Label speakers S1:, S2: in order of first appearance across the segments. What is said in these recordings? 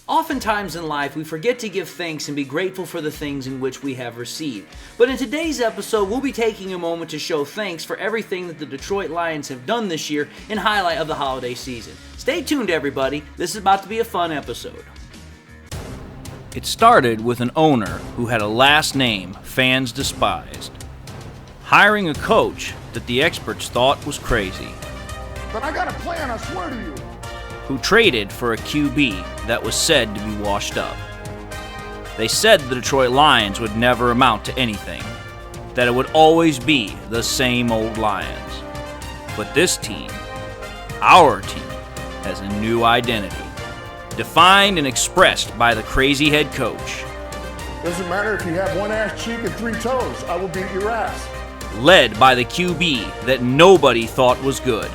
S1: Oftentimes in life, we forget to give thanks and be grateful for the things in which we have received. But in today's episode, we'll be taking a moment to show thanks for everything that the Detroit Lions have done this year in highlight of the holiday season. Stay tuned, everybody. This is about to be a fun episode. It started with an owner who had a last name fans despised, hiring a coach that the experts thought was crazy.
S2: But I got a plan, I swear to you.
S1: Who traded for a QB that was said to be washed up. They said the Detroit Lions would never amount to anything, that it would always be the same old Lions. But this team, our team, has a new identity, defined and expressed by the crazy head coach.
S2: Doesn't matter if you have one ass cheek and three toes, I will beat your ass.
S1: Led by the QB that nobody thought was good.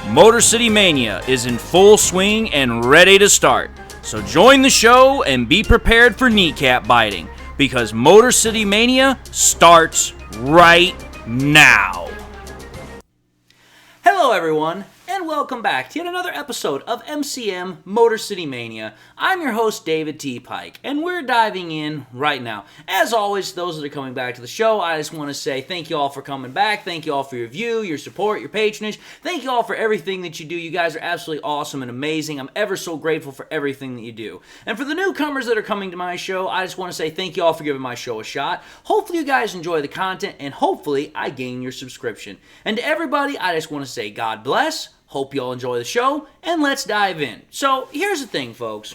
S1: Motor City Mania is in full swing and ready to start. So join the show and be prepared for kneecap biting, because Motor City Mania starts right now. Hello everyone, and welcome back to yet another episode of MCM Motor City Mania. I'm your host, David T. Pike, and we're diving in right now. As always, those that are coming back to the show, I just want to say thank you all for coming back. Thank you all for your view, your support, your patronage. Thank you all for everything that you do. You guys are absolutely awesome and amazing. I'm ever so grateful for everything that you do. And for the newcomers that are coming to my show, I just want to say thank you all for giving my show a shot. Hopefully you guys enjoy the content, and hopefully I gain your subscription. And to everybody, I just want to say God bless. Hope you all enjoy the show, and let's dive in. So, here's the thing, folks.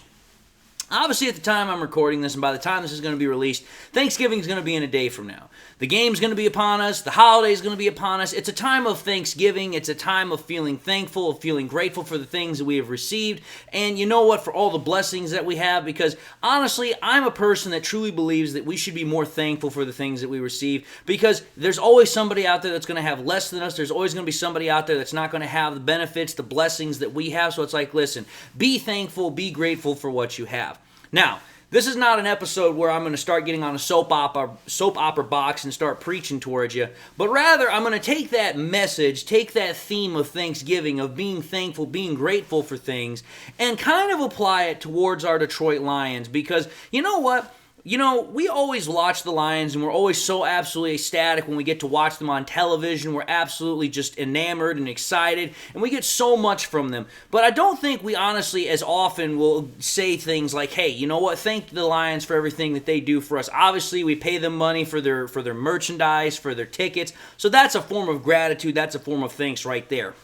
S1: Obviously, at the time I'm recording this, and by the time this is going to be released, Thanksgiving is going to be in a day from now. The game's going to be upon us. The holiday's going to be upon us. It's a time of Thanksgiving. It's a time of feeling thankful, of feeling grateful for the things that we have received. And you know what? For all the blessings that we have, because honestly, I'm a person that truly believes that we should be more thankful for the things that we receive, because there's always somebody out there that's going to have less than us. There's always going to be somebody out there that's not going to have the benefits, the blessings that we have. So it's like, listen, be thankful, be grateful for what you have. Now, this is not an episode where I'm going to start getting on a soap opera box and start preaching towards you, but rather I'm going to take that message, take that theme of Thanksgiving, of being thankful, being grateful for things, and kind of apply it towards our Detroit Lions, because you know what? You know, we always watch the Lions, and we're always so absolutely ecstatic when we get to watch them on television. We're absolutely just enamored and excited, and we get so much from them. But I don't think we honestly as often will say things like, hey, you know what, thank the Lions for everything that they do for us. Obviously, we pay them money for their merchandise, for their tickets, so that's a form of gratitude, that's a form of thanks right there.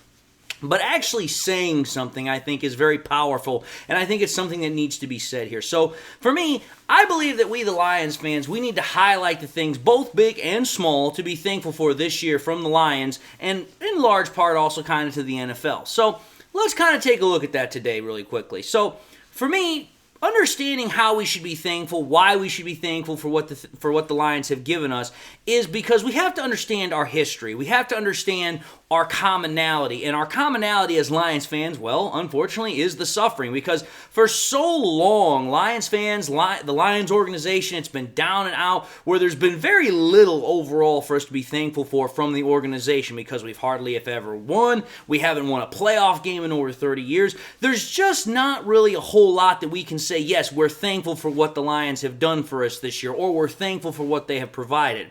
S1: But actually saying something, I think, is very powerful, and I think it's something that needs to be said here. So, for me, I believe that we, the Lions fans, we need to highlight the things, both big and small, to be thankful for this year from the Lions, and in large part also kind of to the NFL. So, let's kind of take a look at that today really quickly. So, for me, understanding how we should be thankful, why we should be thankful for what the Lions have given us, is because we have to understand our history. We have to understand our commonality. And our commonality as Lions fans, well, unfortunately, is the suffering. Because for so long, Lions fans, the Lions organization, it's been down and out, where there's been very little overall for us to be thankful for from the organization, because we've hardly, if ever, won. We haven't won a playoff game in over 30 years. There's just not really a whole lot that we can say, yes, we're thankful for what the Lions have done for us this year, or we're thankful for what they have provided.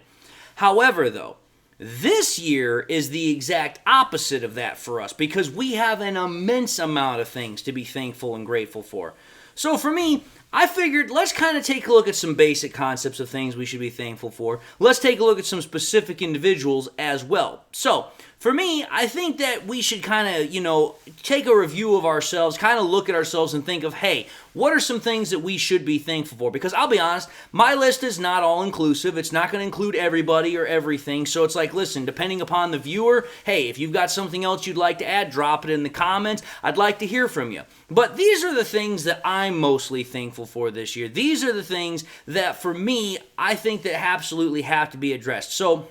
S1: However, though, this year is the exact opposite of that for us, because we have an immense amount of things to be thankful and grateful for. So for me, I figured let's kind of take a look at some basic concepts of things we should be thankful for. Let's take a look at some specific individuals as well. So, for me, I think that we should kind of, take a review of ourselves, kind of look at ourselves and think of, hey, what are some things that we should be thankful for? Because I'll be honest, my list is not all-inclusive. It's not going to include everybody or everything. So it's like, listen, depending upon the viewer, hey, if you've got something else you'd like to add, drop it in the comments. I'd like to hear from you. But these are the things that I'm mostly thankful for this year. These are the things that, for me, I think that absolutely have to be addressed. So,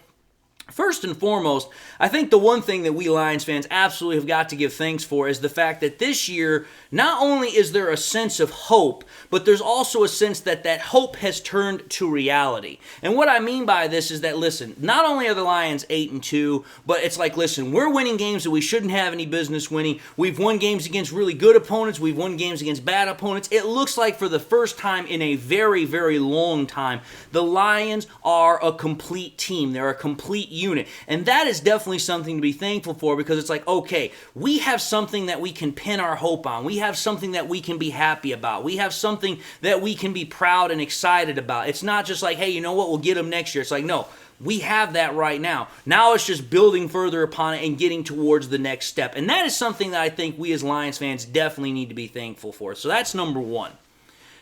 S1: First and foremost, I think the one thing that we Lions fans absolutely have got to give thanks for is the fact that this year, not only is there a sense of hope, but there's also a sense that that hope has turned to reality. And what I mean by this is that, listen, not only are the Lions 8-2, but it's like, listen, we're winning games that we shouldn't have any business winning. We've won games against really good opponents. We've won games against bad opponents. It looks like for the first time in a very, very long time, the Lions are a complete team. They're a complete unit. And that is definitely something to be thankful for, because it's like, okay, we have something that we can pin our hope on. We have something that we can be happy about. We have something that we can be proud and excited about. It's not just like, hey, you know what, we'll get them next year. It's like, no, we have that right now. Now it's just building further upon it and getting towards the next step. And that is something that I think we as Lions fans definitely need to be thankful for. So that's number one.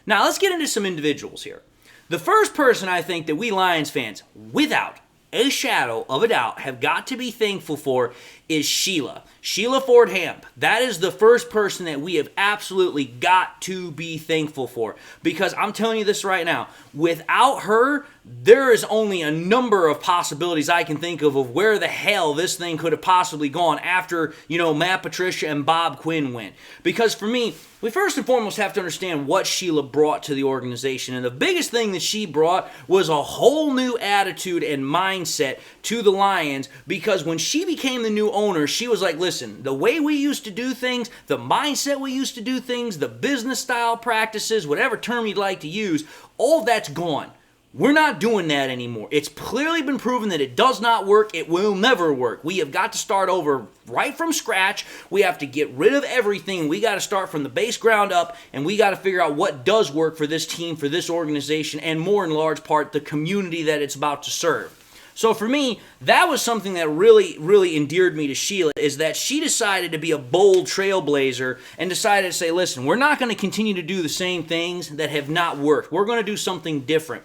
S1: Now let's get into some individuals here. The first person I think that we Lions fans, without a shadow of a doubt, have got to be thankful for is Sheila. Sheila Ford Hamp. That is the first person that we have absolutely got to be thankful for. Because I'm telling you this right now, without her, there is only a number of possibilities I can think of where the hell this thing could have possibly gone after, Matt Patricia and Bob Quinn went. Because for me, we first and foremost have to understand what Sheila brought to the organization. And the biggest thing that she brought was a whole new attitude and mindset to the Lions, because when she became the new owner, she was like, listen, the way we used to do things, the mindset we used to do things, the business style practices, whatever term you'd like to use, all that's gone. We're not doing that anymore. It's clearly been proven that it does not work. It will never work. We have got to start over right from scratch. We have to get rid of everything. We got to start from the base ground up, and we got to figure out what does work for this team, for this organization, and more in large part, the community that it's about to serve. So for me, that was something that really, really endeared me to Sheila, is that she decided to be a bold trailblazer and decided to say, listen, we're not going to continue to do the same things that have not worked. We're going to do something different.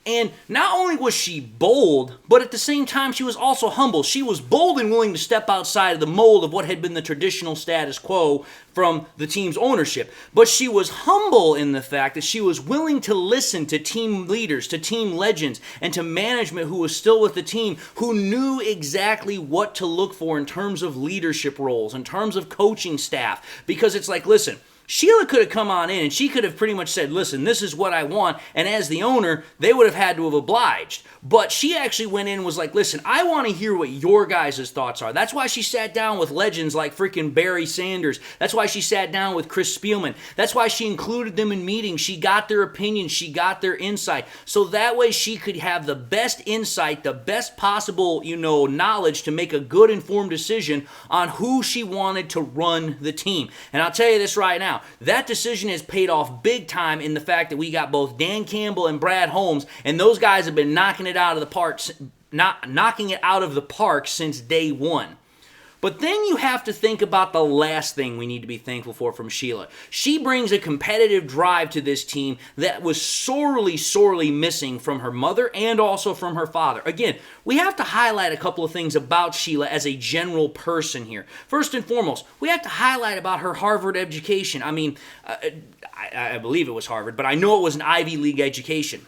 S1: And not only was she bold, but at the same time, she was also humble. She was bold and willing to step outside of the mold of what had been the traditional status quo from the team's ownership. But she was humble in the fact that she was willing to listen to team leaders, to team legends, and to management who was still with the team, who knew exactly what to look for in terms of leadership roles, in terms of coaching staff. Because it's like, listen, Sheila could have come on in and she could have pretty much said, listen, this is what I want. And as the owner, they would have had to have obliged. But she actually went in and was like, listen, I want to hear what your guys' thoughts are. That's why she sat down with legends like freaking Barry Sanders. That's why she sat down with Chris Spielman. That's why she included them in meetings. She got their opinions. She got their insight. So that way she could have the best insight, the best possible, knowledge to make a good informed decision on who she wanted to run the team. And I'll tell you this right now. That decision has paid off big time in the fact that we got both Dan Campbell and Brad Holmes, and those guys have been knocking it out of the park since day one. But then you have to think about the last thing we need to be thankful for from Sheila. She brings a competitive drive to this team that was sorely, sorely missing from her mother and also from her father. Again, we have to highlight a couple of things about Sheila as a general person here. First and foremost, we have to highlight about her Harvard education. I mean, I believe it was Harvard, but I know it was an Ivy League education.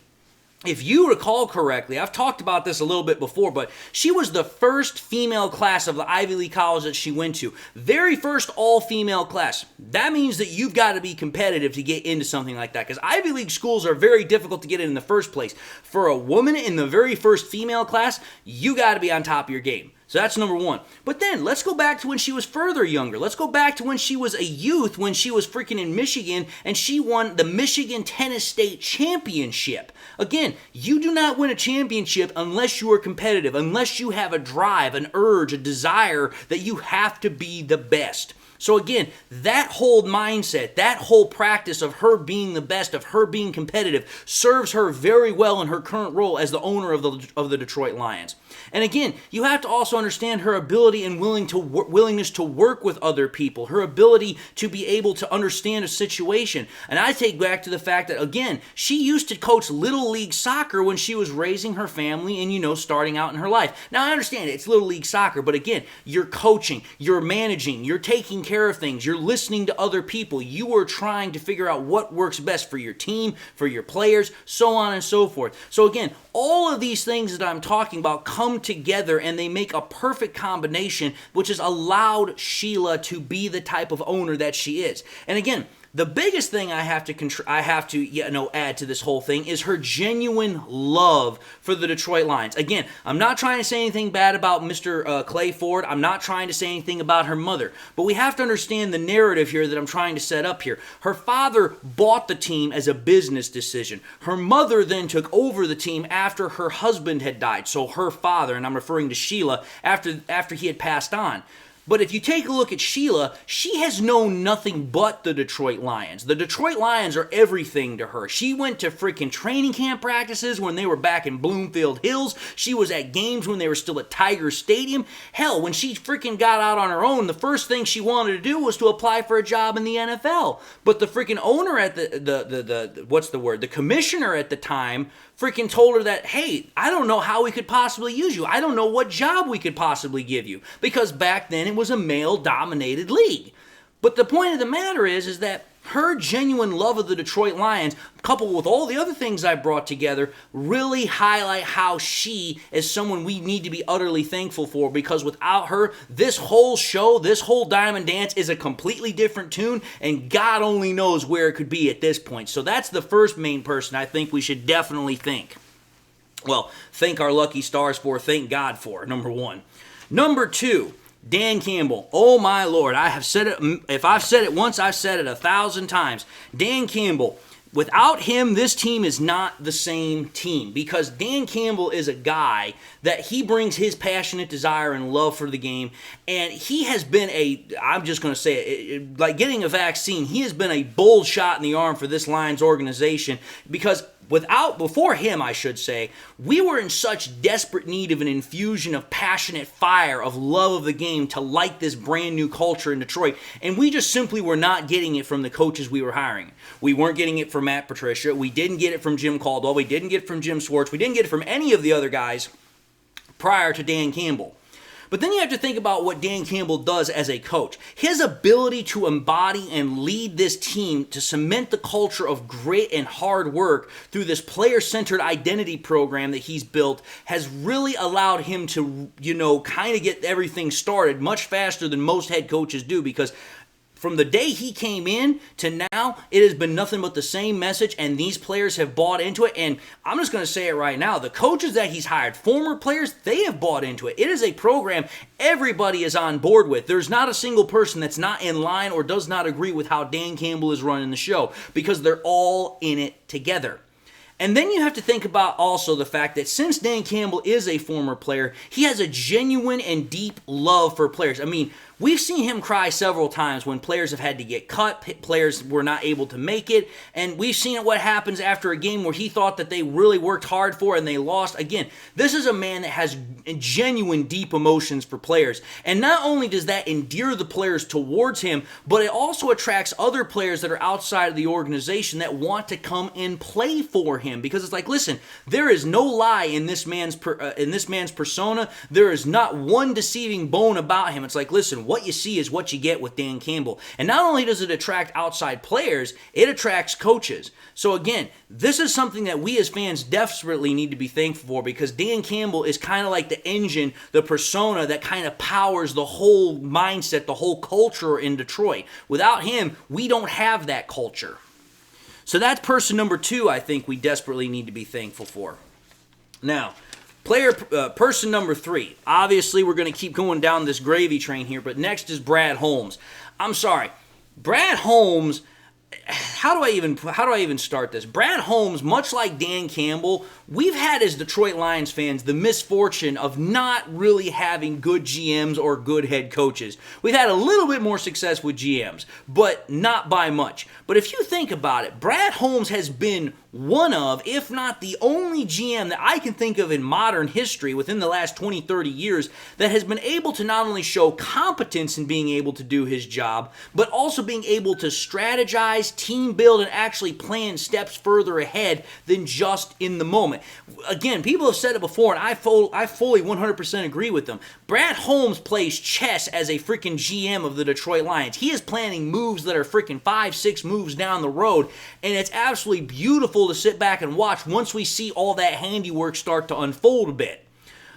S1: If you recall correctly, I've talked about this a little bit before, but she was the first female class of the Ivy League college that she went to. Very first all-female class. That means that you've got to be competitive to get into something like that, because Ivy League schools are very difficult to get in the first place. For a woman in the very first female class, you got to be on top of your game. So that's number one. But then, let's go back to when she was further younger. Let's go back to when she was a youth, when she was freaking in Michigan, and she won the Michigan Tennis State Championship. Again, you do not win a championship unless you are competitive, unless you have a drive, an urge, a desire that you have to be the best. So again, that whole mindset, that whole practice of her being the best, of her being competitive, serves her very well in her current role as the owner of the Detroit Lions. And again, you have to also understand her ability and willingness to work with other people, her ability to be able to understand a situation. And I take back to the fact that, again, she used to coach Little League Soccer when she was raising her family and, starting out in her life. Now, I understand it's Little League Soccer, but again, you're coaching, you're managing, you're taking care of things. You're listening to other people. You are trying to figure out what works best for your team, for your players, so on and so forth. So again, all of these things that I'm talking about come together and they make a perfect combination, which has allowed Sheila to be the type of owner that she is. And again, the biggest thing I have to add to this whole thing is her genuine love for the Detroit Lions. Again, I'm not trying to say anything bad about Mr. Clay Ford. I'm not trying to say anything about her mother. But we have to understand the narrative here that I'm trying to set up here. Her father bought the team as a business decision. Her mother then took over the team after her husband had died. So her father, and I'm referring to Sheila, after he had passed on. But if you take a look at Sheila, she has known nothing but the Detroit Lions. The Detroit Lions are everything to her. She went to freaking training camp practices when they were back in Bloomfield Hills. She was at games when they were still at Tiger Stadium. Hell, when she freaking got out on her own, the first thing she wanted to do was to apply for a job in the NFL. But the freaking owner at the commissioner at the time freaking told her that, hey, I don't know how we could possibly use you. I don't know what job we could possibly give you. Because back then it was a male-dominated league. But the point of the matter is that her genuine love of the Detroit Lions, coupled with all the other things I brought together, really highlight how she is someone we need to be utterly thankful for, because without her, this whole show, this whole Diamond Dance is a completely different tune, and God only knows where it could be at this point. So that's the first main person I think we should definitely thank our lucky stars for, thank God for, number one. Number two, Dan Campbell. Oh my Lord, I have said it. If I've said it once, I've said it 1,000 times. Dan Campbell. Without him, this team is not the same team, because Dan Campbell is a guy that he brings his passionate desire and love for the game, and he has been I'm just going to say it, like getting a vaccine, he has been a bold shot in the arm for this Lions organization, because before him, I should say, we were in such desperate need of an infusion of passionate fire, of love of the game to light this brand new culture in Detroit. And we just simply were not getting it from the coaches we were hiring. We weren't getting it from Matt Patricia. We didn't get it from Jim Caldwell. We didn't get it from Jim Schwartz. We didn't get it from any of the other guys prior to Dan Campbell. But then you have to think about what Dan Campbell does as a coach. His ability to embody and lead this team to cement the culture of grit and hard work through this player-centered identity program that he's built has really allowed him to, kind of get everything started much faster than most head coaches do, because from the day he came in to now, it has been nothing but the same message, and these players have bought into it. And I'm just going to say it right now. The coaches that he's hired, former players, they have bought into it. It is a program everybody is on board with. There's not a single person that's not in line or does not agree with how Dan Campbell is running the show, because they're all in it together. And then you have to think about also the fact that since Dan Campbell is a former player, he has a genuine and deep love for players. I mean, we've seen him cry several times when players have had to get cut, players were not able to make it, and we've seen what happens after a game where he thought that they really worked hard for and they lost. Again, this is a man that has genuine deep emotions for players. And not only does that endear the players towards him, but it also attracts other players that are outside of the organization that want to come and play for him, because it's like, listen, there is no lie in this man's persona. There is not one deceiving bone about him. It's like, listen, what you see is what you get with Dan Campbell. And not only does it attract outside players, it attracts coaches. So again, this is something that we as fans desperately need to be thankful for, because Dan Campbell is kind of like the engine, the persona that kind of powers the whole mindset, the whole culture in Detroit. Without him, we don't have that culture. So that's person number two I think we desperately need to be thankful for. Now, person number three. Obviously, we're going to keep going down this gravy train here, but next is Brad Holmes. I'm sorry. Brad Holmes, how do I even start this? Brad Holmes, much like Dan Campbell, we've had as Detroit Lions fans the misfortune of not really having good GMs or good head coaches. We've had a little bit more success with GMs, but not by much. But if you think about it, Brad Holmes has been one of, if not the only GM that I can think of in modern history within the last 20, 30 years that has been able to not only show competence in being able to do his job, but also being able to strategize, team build, and actually plan steps further ahead than just in the moment. Again, people have said it before, and I fully 100% agree with them. Brad Holmes plays chess as a freaking GM of the Detroit Lions. He is planning moves that are freaking 5-6 moves down the road, and it's absolutely beautiful to sit back and watch once we see all that handiwork start to unfold a bit.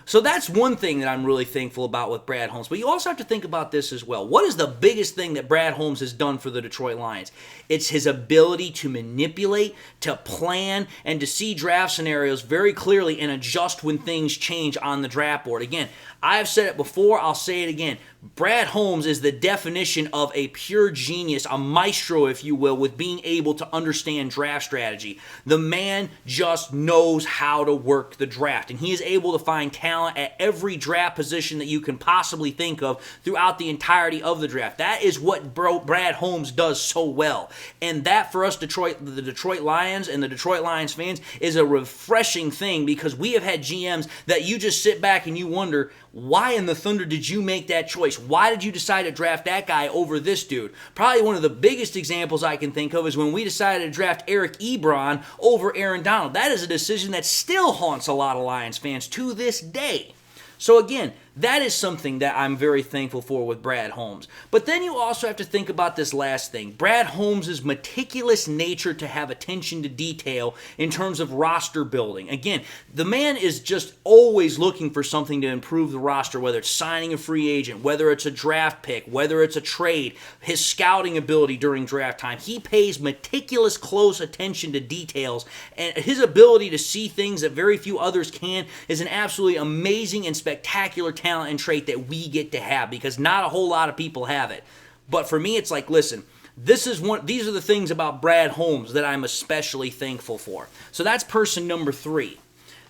S1: So that's one thing that I'm really thankful about with Brad Holmes. But you also have to think about this as well. What is the biggest thing that Brad Holmes has done for the Detroit Lions? It's his ability to manipulate, to plan, and to see draft scenarios very clearly and adjust when things change on the draft board. Again, I've said it before, I'll say it again. Brad Holmes is the definition of a pure genius, a maestro, if you will, with being able to understand draft strategy. The man just knows how to work the draft, and he is able to find talent at every draft position that you can possibly think of throughout the entirety of the draft. That is what Brad Holmes does so well, and that for us, the Detroit Lions and the Detroit Lions fans, is a refreshing thing, because we have had GMs that you just sit back and you wonder, why in the thunder did you make that choice? Why did you decide to draft that guy over this dude? Probably one of the biggest examples I can think of is when we decided to draft Eric Ebron over Aaron Donald. That is a decision that still haunts a lot of Lions fans to this day. So again, that is something that I'm very thankful for with Brad Holmes. But then you also have to think about this last thing. Brad Holmes' meticulous nature to have attention to detail in terms of roster building. Again, the man is just always looking for something to improve the roster, whether it's signing a free agent, whether it's a draft pick, whether it's a trade, his scouting ability during draft time. He pays meticulous, close attention to details, and his ability to see things that very few others can is an absolutely amazing and spectacular talent and trait that we get to have, because not a whole lot of people have it. But for me, it's like, listen, these are the things about Brad Holmes that I'm especially thankful for. So that's person number 3.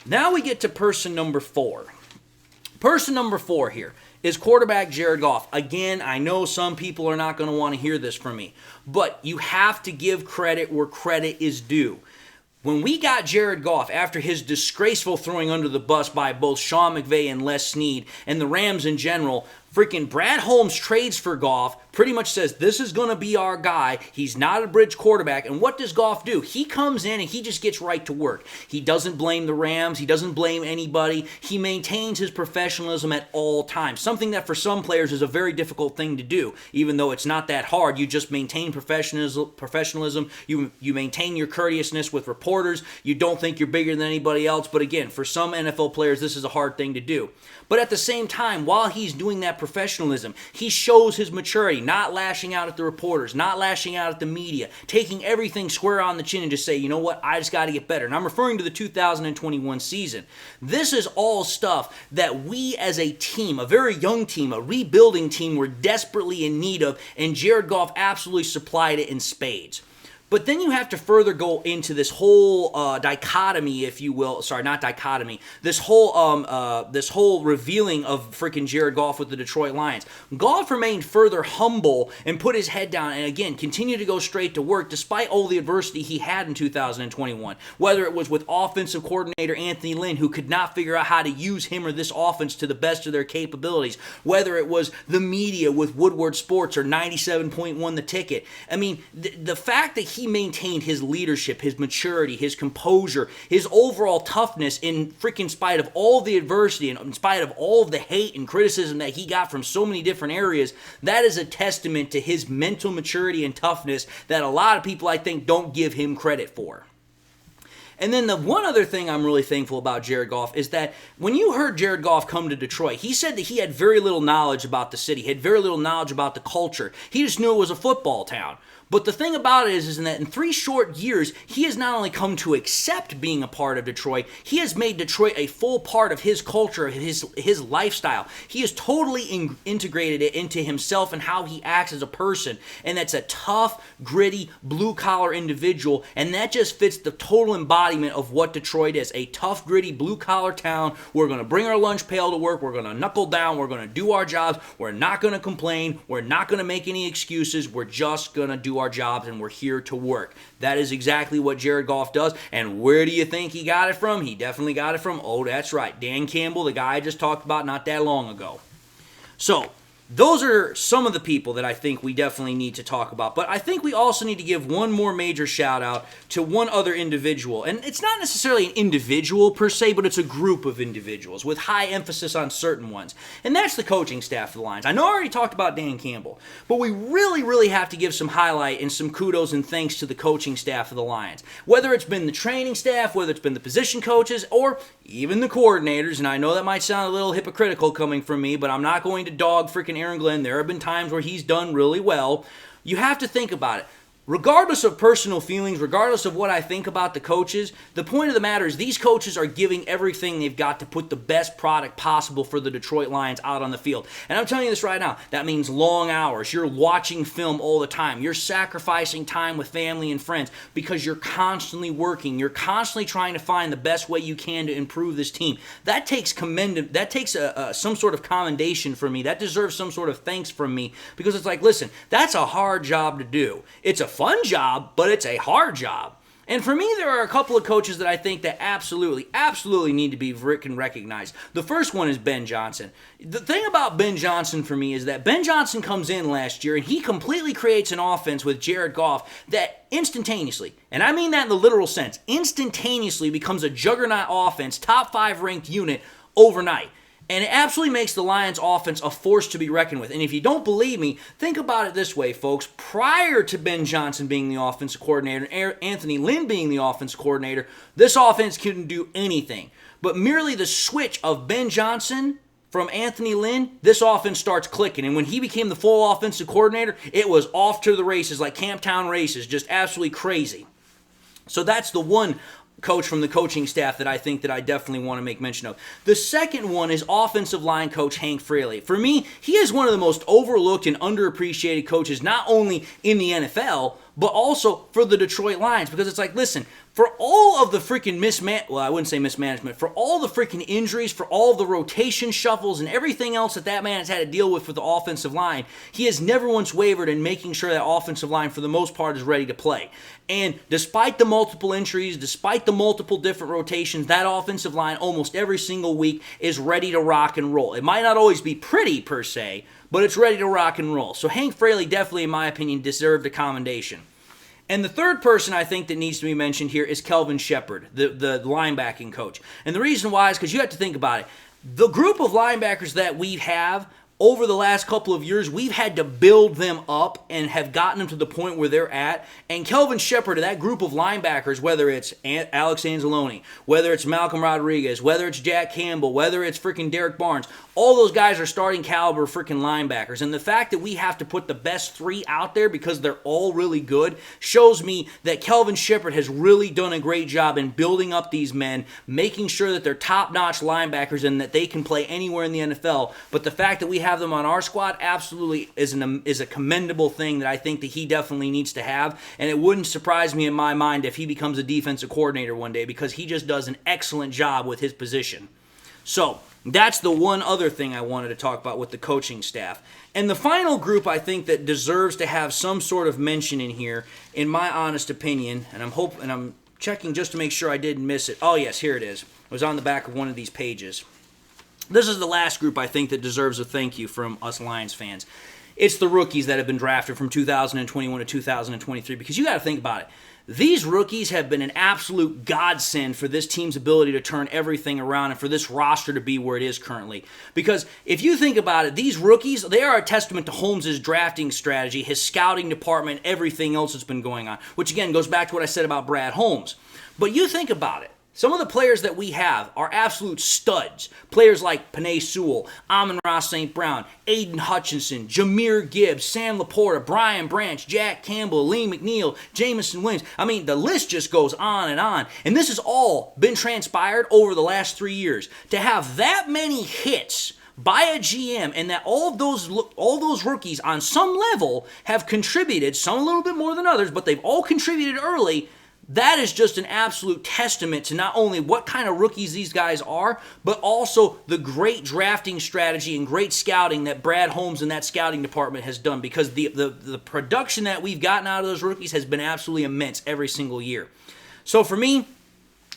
S1: Now we get to person number 4. Person number 4 here is quarterback Jared Goff. Again, I know some people are not going to want to hear this from me, but you have to give credit where credit is due. When we got Jared Goff after his disgraceful throwing under the bus by both Sean McVay and Les Snead and the Rams in general, freaking Brad Holmes trades for Goff, pretty much says, this is going to be our guy. He's not a bridge quarterback. And what does Goff do? He comes in and he just gets right to work. He doesn't blame the Rams. He doesn't blame anybody. He maintains his professionalism at all times, something that for some players is a very difficult thing to do, even though it's not that hard. You just maintain professionalism. You maintain your courteousness with reporters. You don't think you're bigger than anybody else. But again, for some NFL players, this is a hard thing to do. But at the same time, while he's doing that professionalism, he shows his maturity, not lashing out at the reporters, not lashing out at the media, taking everything square on the chin and just say, you know what, I just got to get better. And I'm referring to the 2021 season. This is all stuff that we as a team, a very young team, a rebuilding team, were desperately in need of, and Jared Goff absolutely supplied it in spades. But then you have to further go into this whole dichotomy, if you will. Sorry, not dichotomy. This whole revealing of freaking Jared Goff with the Detroit Lions. Goff remained further humble and put his head down and, again, continued to go straight to work despite all the adversity he had in 2021. Whether it was with offensive coordinator Anthony Lynn, who could not figure out how to use him or this offense to the best of their capabilities. Whether it was the media with Woodward Sports or 97.1 The Ticket. I mean, the fact that he maintained his leadership, his maturity, his composure, his overall toughness in freaking spite of all the adversity and in spite of all of the hate and criticism that he got from so many different areas, that is a testament to his mental maturity and toughness that a lot of people, I think, don't give him credit for. And then the one other thing I'm really thankful about Jared Goff is that when you heard Jared Goff come to Detroit, he said that he had very little knowledge about the city, had very little knowledge about the culture. He just knew it was a football town. But the thing about it is that in 3 short years, he has not only come to accept being a part of Detroit, he has made Detroit a full part of his culture, his lifestyle. He has totally integrated it into himself and how he acts as a person. And that's a tough, gritty, blue-collar individual. And that just fits the total embodiment of what Detroit is. A tough, gritty, blue-collar town. We're going to bring our lunch pail to work. We're going to knuckle down. We're going to do our jobs. We're not going to complain. We're not going to make any excuses. We're just going to do our jobs and we're here to work. That is exactly what Jared Goff does. And where do you think he got it from? He definitely got it from, oh, that's right, Dan Campbell, the guy I just talked about not that long ago. So, those are some of the people that I think we definitely need to talk about. But I think we also need to give one more major shout out to one other individual. And it's not necessarily an individual per se, but it's a group of individuals with high emphasis on certain ones. And that's the coaching staff of the Lions. I know I already talked about Dan Campbell, but we really, really have to give some highlight and some kudos and thanks to the coaching staff of the Lions. Whether it's been the training staff, whether it's been the position coaches, or even the coordinators. And I know that might sound a little hypocritical coming from me, but I'm not going to dog freaking Aaron Glenn. There have been times where he's done really well. You have to think about it. Regardless of personal feelings, regardless of what I think about the coaches, the point of the matter is these coaches are giving everything they've got to put the best product possible for the Detroit Lions out on the field. And I'm telling you this right now, that means long hours. You're watching film all the time. You're sacrificing time with family and friends because you're constantly working. You're constantly trying to find the best way you can to improve this team. That takes some sort of commendation from me. That deserves some sort of thanks from me because it's like, listen, that's a hard job to do. It's a fun job, but it's a hard job. And for me, there are a couple of coaches that I think that absolutely need to be recognized. The first one is Ben Johnson. The thing about Ben Johnson for me is that Ben Johnson comes in last year and he completely creates an offense with Jared Goff that instantaneously, and I mean that in the literal sense, instantaneously becomes a juggernaut offense, top 5 ranked unit overnight. And it absolutely makes the Lions offense a force to be reckoned with. And if you don't believe me, think about it this way, folks. Prior to Ben Johnson being the offensive coordinator and Anthony Lynn being the offensive coordinator, this offense couldn't do anything. But merely the switch of Ben Johnson from Anthony Lynn, this offense starts clicking. And when he became the full offensive coordinator, it was off to the races, like Camptown races, just absolutely crazy. So that's the one coach from the coaching staff that I think that I definitely want to make mention of. The second one is offensive line coach Hank Fraley. For me, he is one of the most overlooked and underappreciated coaches, not only in the NFL, but also for the Detroit Lions. Because it's like, listen, for all of the freaking mismanagement, for all the freaking injuries, for all the rotation shuffles and everything else that man has had to deal with the offensive line, he has never once wavered in making sure that offensive line, for the most part, is ready to play. And despite the multiple injuries, despite the multiple different rotations, that offensive line almost every single week is ready to rock and roll. It might not always be pretty per se, but it's ready to rock and roll. So Hank Fraley definitely, in my opinion, deserved a commendation. And the third person I think that needs to be mentioned here is Kelvin Shepard, the linebacking coach. And the reason why is because you have to think about it. The group of linebackers that we have over the last couple of years, we've had to build them up and have gotten them to the point where they're at. And Kelvin Shepard, that group of linebackers, whether it's Alex Anzalone, whether it's Malcolm Rodriguez, whether it's Jack Campbell, whether it's freaking Derek Barnes, all those guys are starting caliber freaking linebackers. And the fact that we have to put the best 3 out there because they're all really good shows me that Kelvin Shepard has really done a great job in building up these men, making sure that they're top-notch linebackers and that they can play anywhere in the NFL. But the fact that we have them on our squad absolutely is a commendable thing that I think that he definitely needs to have. And it wouldn't surprise me in my mind if he becomes a defensive coordinator one day because he just does an excellent job with his position. So that's the one other thing I wanted to talk about with the coaching staff. And the final group I think that deserves to have some sort of mention in here, in my honest opinion, and I'm checking just to make sure I didn't miss it. Oh yes, here it is. It was on the back of one of these pages. This is the last group I think that deserves a thank you from us Lions fans. It's the rookies that have been drafted from 2021 to 2023, because you got to think about it. These rookies have been an absolute godsend for this team's ability to turn everything around and for this roster to be where it is currently. Because if you think about it, these rookies, they are a testament to Holmes' drafting strategy, his scouting department, everything else that's been going on, which again goes back to what I said about Brad Holmes. But you think about it. Some of the players that we have are absolute studs. Players like Penei Sewell, Amon-Ra St. Brown, Aiden Hutchinson, Jahmyr Gibbs, Sam Laporta, Brian Branch, Jack Campbell, Lee McNeil, Jamison Williams. I mean, the list just goes on and on. And this has all been transpired over the last 3 years. To have that many hits by a GM and that all those rookies on some level have contributed, some a little bit more than others, but they've all contributed early. that is just an absolute testament to not only what kind of rookies these guys are, but also the great drafting strategy and great scouting that Brad Holmes and that scouting department has done, because the production that we've gotten out of those rookies has been absolutely immense every single year. So for me,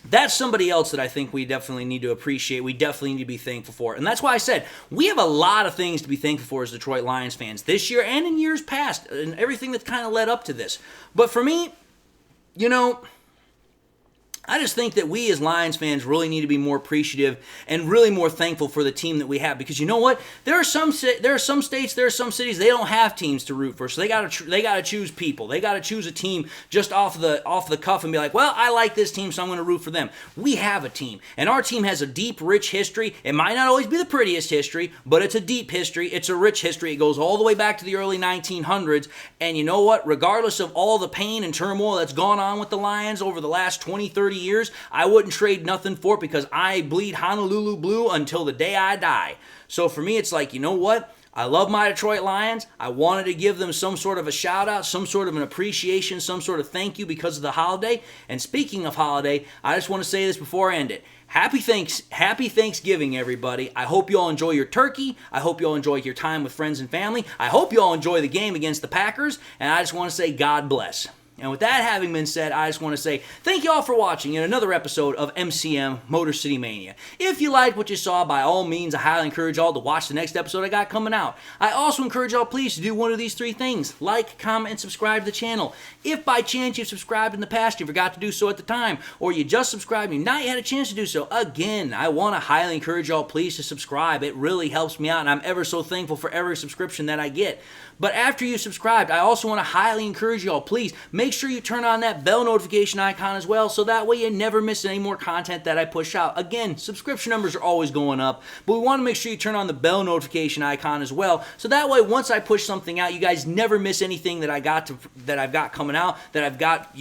S1: that's somebody else that I think we definitely need to appreciate. We definitely need to be thankful for. And that's why I said we have a lot of things to be thankful for as Detroit Lions fans this year and in years past, and everything that's kind of led up to this. But for me, I just think that we as Lions fans really need to be more appreciative and really more thankful for the team that we have, because you know what? There are some states, there are some cities, they don't have teams to root for, so they got to choose people. They got to choose a team just off the cuff and be like, well, I like this team, so I'm going to root for them. We have a team, and our team has a deep, rich history. It might not always be the prettiest history, but it's a deep history. It's a rich history. It goes all the way back to the early 1900s, and you know what? Regardless of all the pain and turmoil that's gone on with the Lions over the last 20, 30 years, I wouldn't trade nothing for it, because I bleed Honolulu blue until the day I die. So for me, it's like, you know what? I love my Detroit Lions. I wanted to give them some sort of a shout out, some sort of an appreciation, some sort of thank you because of the holiday. And speaking of holiday, I just want to say this before I end it. Happy Thanksgiving, everybody. I hope you all enjoy your turkey. I hope you all enjoy your time with friends and family. I hope you all enjoy the game against the Packers. And I just want to say God bless. And with that having been said, I just want to say thank you all for watching in another episode of MCM Motor City Mania. If you liked what you saw, by all means, I highly encourage y'all to watch the next episode I got coming out. I also encourage y'all, please, to do one of these three things: like, comment, and subscribe to the channel. If by chance you've subscribed in the past, you forgot to do so at the time, or you just subscribed and you've not yet had a chance to do so, again, I want to highly encourage y'all, please, to subscribe. It really helps me out, and I'm ever so thankful for every subscription that I get. But after you subscribed, I also want to highly encourage y'all, please, make sure you turn on that bell notification icon as well, so that way you never miss any more content that I push out. Again, subscription numbers are always going up, but we want to make sure you turn on the bell notification icon as well, so that way once I push something out, you guys never miss anything that I've got coming out, that I've got,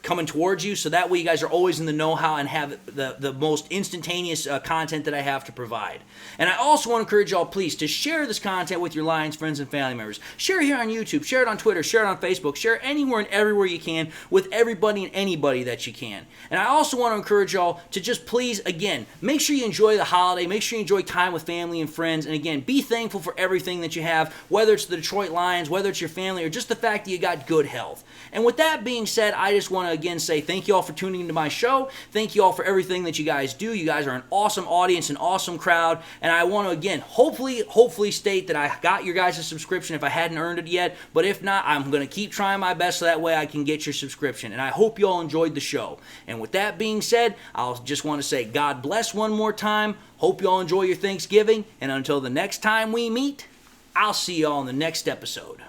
S1: coming towards you, so that way you guys are always in the know-how and have the most instantaneous content that I have to provide. And I also want to encourage y'all, please, to share this content with your Lions friends and family members. Share it here on YouTube, share it on Twitter, share it on Facebook, share it anywhere and everywhere you can with everybody and anybody that you can. And I also want to encourage y'all to just please, again, make sure you enjoy the holiday, make sure you enjoy time with family and friends, and again, be thankful for everything that you have, whether it's the Detroit Lions, whether it's your family, or just the fact that you got good health. And with that being said, I just want to again say thank you all for tuning into my show. Thank you all for everything that you guys do. You guys are an awesome audience, an awesome crowd, and I want to again, hopefully state that I got your guys' subscription if I hadn't earned it yet, but if not, I'm going to keep trying my best so that way I can get your subscription. And I hope you all enjoyed the show. And with that being said, I'll just want to say God bless one more time. Hope you all enjoy your Thanksgiving. And until the next time we meet, I'll see you all in the next episode.